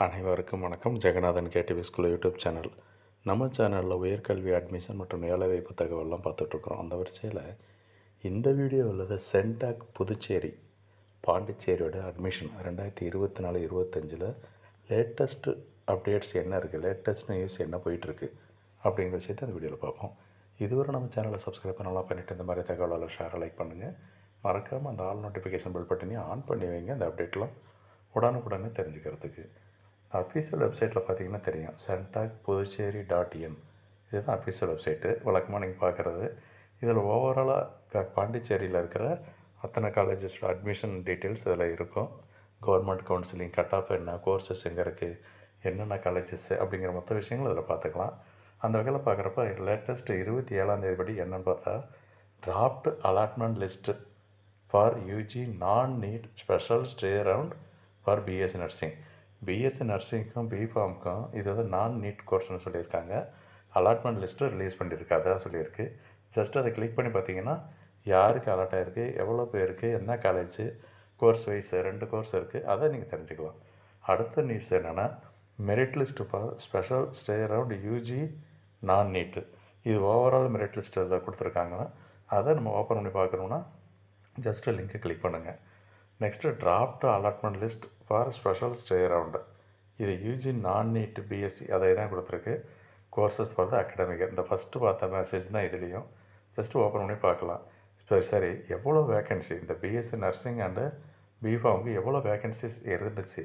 அனைவருக்கும் வணக்கம். Jaganathan KTV school YouTube channel. நம்ம சேனலில் உயர்கல்வி அட்மிஷன் மற்றும் வேலைவாய்ப்பு தகவல்லாம் பார்த்துட்ருக்குறோம். அந்த வரிசையில் இந்த வீடியோவில் சென்டாக் புதுச்சேரி பாண்டிச்சேரியோட அட்மிஷன் 2024-25 லேட்டஸ்ட்டு அப்டேட்ஸ் என்ன இருக்குது, லேட்டஸ்ட் நியூஸ் என்ன போயிட்டுருக்கு அப்படிங்கிற விஷயத்தை அந்த வீடியோவில் பார்ப்போம். இதுவரை நம்ம சேனலை சப்ஸ்கிரைப் பண்ணலாம் பண்ணிவிட்டு இந்த மாதிரி தகவலால் ஷேர் லைக் பண்ணுங்கள். மறக்காமல் அந்த ஆல் நோட்டிஃபிகேஷன் பெல் பட்டனையும் ஆன் பண்ணி வைங்க, அந்த அப்டேட்லாம் உடனுக்குடனே தெரிஞ்சுக்கிறதுக்கு. அஃபீஷியல் வெப்சைட்டில் பார்த்தீங்கன்னா தெரியும், சென்டாக் புதுச்சேரி .in இதுதான் அஃபீஷியல் வெப்சைட்டு. வழக்கமாக நீங்கள் பார்க்குறது இதில் ஓவராலாக பாண்டிச்சேரியில் இருக்கிற அத்தனை காலேஜஸோட அட்மிஷன் டீட்டெயில்ஸ் இதில் இருக்கும். கவர்மெண்ட் கவுன்சிலிங், கட் ஆஃப் என்ன, கோர்சஸ் எங்கே இருக்குது, என்னென்ன காலேஜஸ் அப்படிங்கிற மொத்த விஷயங்கள் இதில் பார்த்துக்கலாம். அந்த வகையில் பார்க்குறப்ப லேட்டஸ்ட்டு 27ஆம் படி என்னென்னு பார்த்தா, draft allotment list for UG non NEET special stray round for BSc nursing. BSc நர்சிங்க்கும் பிஃபார்முக்கும் இது வந்து நான் நீட் கோர்ஸ்னு சொல்லியிருக்காங்க. அலாட்மெண்ட் லிஸ்ட்டு ரிலீஸ் பண்ணியிருக்கு, அதான் சொல்லியிருக்கு. ஜஸ்ட் அதை கிளிக் பண்ணி பார்த்தீங்கன்னா யாருக்கு அலாட் ஆகிருக்கு, எவ்வளோ பேருக்கு, என்ன காலேஜு, கோர்ஸ் வைஸ் 2 கோர்ஸ் இருக்குது, அதை நீங்கள் தெரிஞ்சுக்கலாம். அடுத்த நியூஸ் என்னென்னா, merit list for special stray around UG நான் நீட்டு. இது ஓவரால் மெரிட் லிஸ்ட்டில் கொடுத்துருக்காங்கன்னா அதை நம்ம ஓப்பன் பண்ணி பார்க்கணுன்னா ஜஸ்ட்டு லிங்க்கை கிளிக் பண்ணுங்கள். Next draft allotment list for special stay around. இது யூஜி நான் நீட் பிஎஸ்சி அதை தான் கொடுத்துருக்கு. Courses for the academic. இந்த ஃபஸ்ட்டு பார்த்த மெசேஜ் தான் இதுலேயும். ஜஸ்ட்டு ஓப்பன் பண்ணி பார்க்கலாம். சரி, எவ்வளோ வேக்கன்சி இந்த பிஎஸ்சி நர்சிங் அண்டு பிஃபார்முக்கு எவ்வளோ வேக்கன்சிஸ் இருந்துச்சு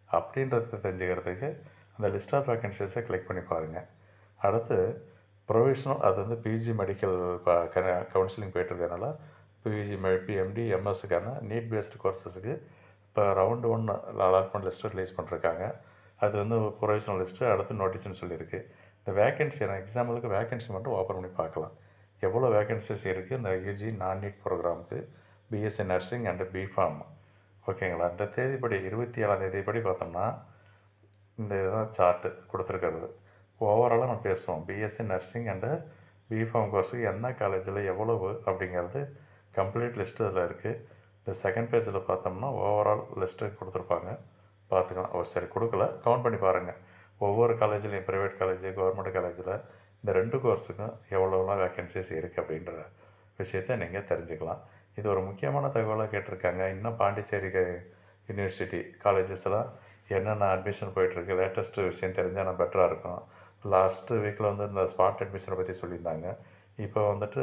அப்படின்றத தெரிஞ்சுக்கிறதுக்கு அந்த லிஸ்ட் ஆஃப் வேக்கன்சிஸை கிளிக் பண்ணி பாருங்கள். அடுத்து ப்ரொவிஷனல், அது வந்து பிஜி மெடிக்கல் கவுன்சிலிங் போய்ட்டுருக்கனால பிஜி பிஎம்டி எம்எஸ்ஸுக்கான நீட் பேஸ்டு கோர்ஸஸுக்கு இப்போ ரவுண்டு 1 அலாட்மெண்ட் லிஸ்ட்டு ரிலீஸ் பண்ணிருக்காங்க. அது வந்து ப்ரொவிஷனல் லிஸ்ட்டு, அடுத்து நோட்டீஸ்னு சொல்லியிருக்கு. இந்த வேக்கன்சி எக்ஸாம்பிளுக்கு வேக்கன்சி மட்டும் ஓப்பன் பண்ணி பார்க்கலாம். எவ்வளோ வேக்கன்சிஸ் இருக்குது இந்த யூஜி நான் நீட் ப்ரோக்ராமுக்கு, பிஎஸ்சி நர்சிங் அண்டு பிஃபார்ம். ஓகேங்களா? இந்த தேதிப்படி 27ஆம் தேதிப்படி பார்த்தோம்னா இந்த இதுதான் சார்ட்டு கொடுத்துருக்கிறது. ஓவராலாக நம்ம பேசுவோம். பிஎஸ்சி நர்சிங் அண்டு பிஃபார்ம் கோர்ஸுக்கு என்ன காலேஜில் எவ்வளவு அப்படிங்கிறது கம்ப்ளீட் லிஸ்ட்டு இதில் இருக்குது. இந்த செகண்ட் பேஜில் பார்த்தோம்னா ஓவரால் லிஸ்ட்டு கொடுத்துருப்பாங்க, பார்த்துக்கலாம். சரி, கொடுக்கல, கவுண்ட் பண்ணி பாருங்கள். ஒவ்வொரு காலேஜ்லேயும் ப்ரைவேட் காலேஜ், கவர்மெண்ட் காலேஜில் இந்த 2 கோர்ஸுக்கும் எவ்வளோலாம் வேக்கன்சிஸ் இருக்குது அப்படின்ற விஷயத்தை நீங்கள் தெரிஞ்சுக்கலாம். இது ஒரு முக்கியமான தகவலாக கேட்டிருக்காங்க. இன்னும் பாண்டிச்சேரி யூனிவர்சிட்டி காலேஜஸ்லாம் என்னென்ன அட்மிஷன் போயிட்டுருக்கு, லேட்டஸ்ட்டு விஷயம் தெரிஞ்சால் நான் பெட்டராக இருக்கும். லாஸ்ட்டு வீக்கில் வந்து இந்த ஸ்பாட் அட்மிஷனை பற்றி சொல்லியிருந்தாங்க. இப்போ வந்துட்டு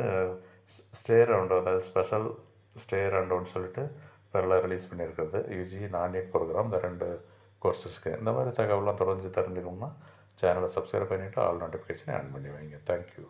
ஸ்டே ரவுண்டு, அதாவது ஸ்பெஷல் ஸ்டே ரவுண்டுன்னு சொல்லிட்டு பெரலாக ரிலீஸ் பண்ணியிருக்கிறது யூஜி நான் நீட் ப்ரோக்ராம் இந்த 2 கோர்ஸஸ்க்கு. இந்த மாதிரி தகவலாம் தொடர்ந்து தெரிஞ்சுக்கணும்னா சேனலை சப்ஸ்கிரைப் பண்ணிவிட்டு ஆல் நோட்டிஃபிகேஷனை ஆன் பண்ணி வைங்க. தேங்க்யூ.